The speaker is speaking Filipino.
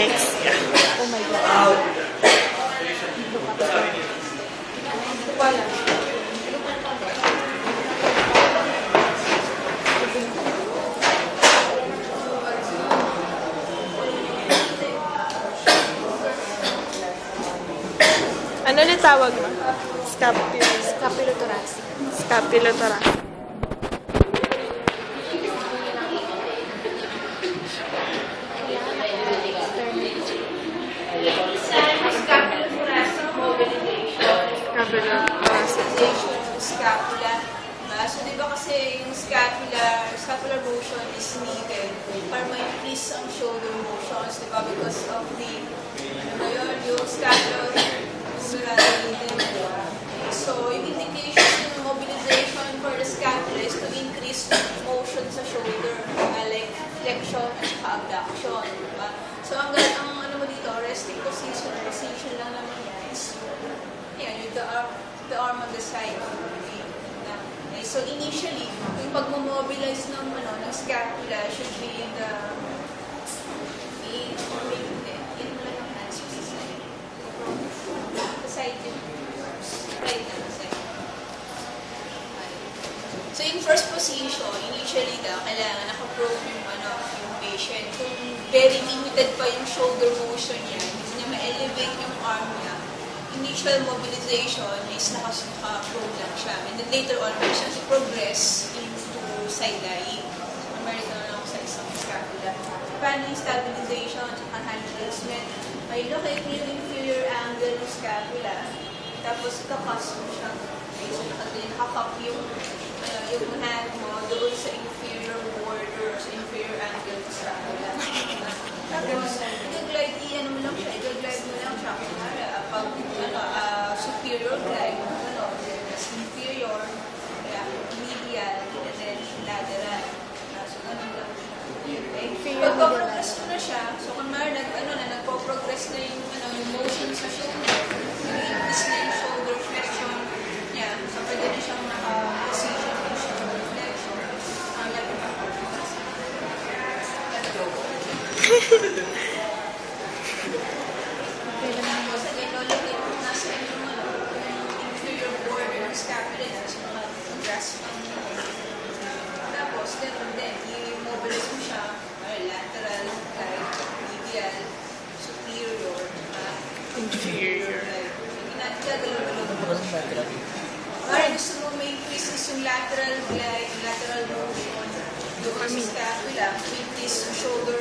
Cachexia. Oh my God. Ano ulit tawag mo? Scapulothoracic. Scapulothoracic. Scapulothoracic. Scapula. So, di ba kasi yung scapular motion is needed para ma-increase ang shoulder motions, di ba? Because of the, ano ba yun, yung scapular rhythm. So, yung indication ng mobilization for the scapula is to increase motion sa shoulder, like flexion at abduction, di ba? So, ang ano mo dito, resting position lang naman yan is, yan, yung the arm on the side. Okay, so initially, yung pag-mobilize ng scapula should be in the side. Right na side. So in first position, initially kailangan naka-prone yung patient. Kung very limited pa yung shoulder motion niya, hindi niya ma-elevate yung arm niya, initial mobilization is naka-prone lang siya. And then later on, siya progress into side lying. American lang sa isang scapula. Paano yung stabilization at hand adjustment? May locate mo yung inferior angle ng scapula. Tapos ikakas mo siya. Okay, so nakakap yung hand mo doon sa inferior border, sa inferior angle ng scapula. Tapos, i-glide, i-ano mo lang siya, i-glide mo lang siya. Pag superior glide, inferior, medial, and then lateral. So, ganun lang siya. Okay? Pagka-progress mo na siya, so kung nagpo-progress na yung motion sa shoulder, nag-increase na yung shoulder flexion niya, so pwede na siyang naka-position yung shoulder flexion. Tapos again, lologate mo nasa yung inferior border ng scapula na so naka-grasp ang tapos, then i-mobilize mo siya lateral, medial, superior, Inferior. ginagalaw-galaw mo. Parang gusto mo may increases yung lateral glide, lateral motion, doon sa scapula, increase yung shoulder